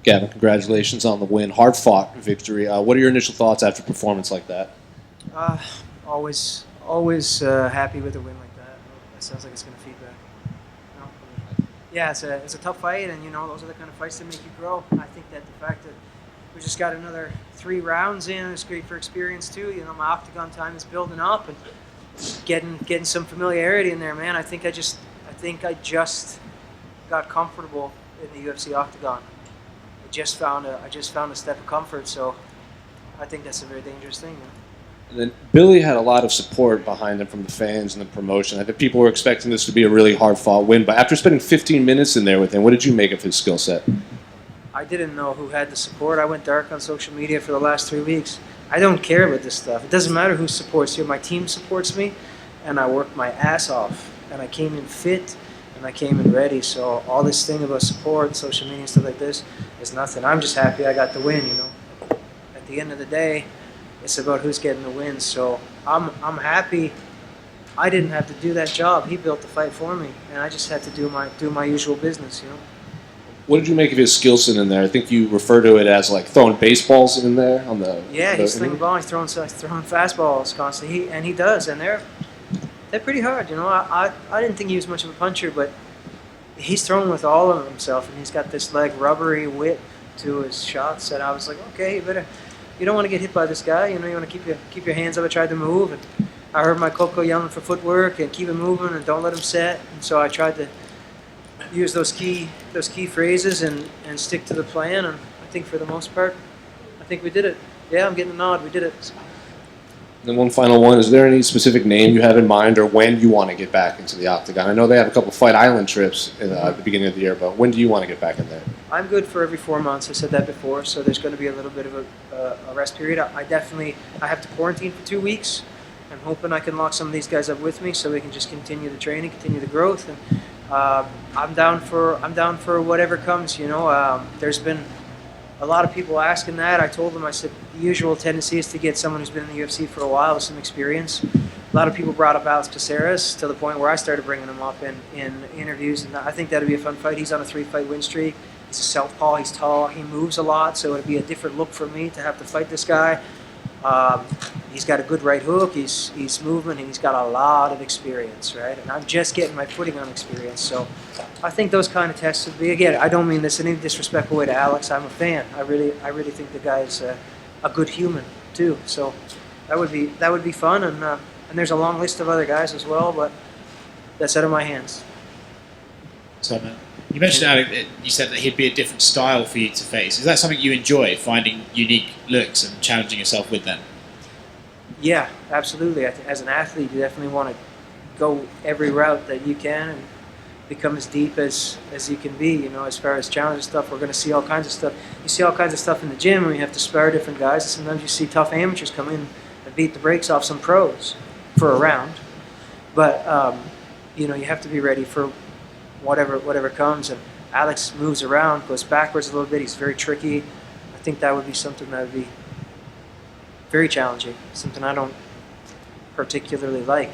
Gavin, congratulations on the win. Hard-fought victory. What are your initial thoughts after a performance like that? Uh, always happy with a win like that. That sounds like it's going to feedback. Yeah, it's a tough fight, and those are the kind of fights that make you grow. I think that the fact that we just got another 3 rounds in is great for experience too. My octagon time is building up and getting some familiarity in there, man. I think I just got comfortable in the UFC octagon. I just found a step of comfort, so I think that's a very dangerous thing. And then Billy had a lot of support behind him from the fans and the promotion. I think people were expecting this to be a really hard-fought win, but after spending 15 minutes in there with him, what did you make of his skill set? I didn't know who had the support. I went dark on social media for the last 3 weeks. I don't care about this stuff. It doesn't matter who supports you. My team supports me, and I worked my ass off, and I came in fit, and I came in ready. So all this thing about support, social media, and stuff like this is nothing. I'm just happy I got the win. At the end of the day, it's about who's getting the win. So I'm happy. I didn't have to do that job. He built the fight for me, and I just had to do my usual business. What did you make of his skill set in there? I think you refer to it as like throwing baseballs in there on the. Yeah, he's slinging ball. He's throwing fastballs constantly. He does, and they're pretty hard. I didn't think he was much of a puncher, but he's throwing with all of himself, and he's got this rubbery whip to his shots. And I was like, okay, you don't want to get hit by this guy. You want to keep your hands up. I tried to move, and I heard my Coco yelling for footwork and keep it moving and don't let him set. And so I tried to use those key phrases and stick to the plan. And I think for the most part, I think we did it. Yeah, I'm getting a nod. We did it. And then one final one. Is there any specific name you have in mind or when you want to get back into the octagon? I know they have a couple Fight Island trips at the beginning of the year, but when do you want to get back in there? I'm good for every 4 months. I said that before, so there's going to be a little bit of a rest period. I have to quarantine for 2 weeks. I'm hoping I can lock some of these guys up with me so we can just continue the training, continue the growth, and I'm down for whatever comes. There's been a lot of people asking that. I told them, I said the usual tendency is to get someone who's been in the UFC for a while with some experience. A lot of people brought up Alex Caceres to the point where I started bringing him up in interviews, and I think that'd be a fun fight. He's on a 3-fight win streak. He's a southpaw. He's tall. He moves a lot, so it'd be a different look for me to have to fight this guy. He's got a good right hook. He's movement, and he's got a lot of experience, right? And I'm just getting my footing on experience, so I think those kind of tests would be. Again, I don't mean this in any disrespectful way to Alex. I'm a fan. I really think the guy is a good human too. So that would be fun, and there's a long list of other guys as well, but that's out of my hands. So, you mentioned Alex. You said that he'd be a different style for you to face. Is that something you enjoy, finding unique looks and challenging yourself with them? Yeah, absolutely. As an athlete, you definitely want to go every route that you can and become as deep as you can be. As far as challenging stuff, we're going to see all kinds of stuff. You see all kinds of stuff in the gym when you have to spar different guys. And sometimes you see tough amateurs come in and beat the brakes off some pros for a round. But you have to be ready for whatever comes. And Alex moves around, goes backwards a little bit. He's very tricky. I think that would be something that would be very challenging, something I don't particularly like.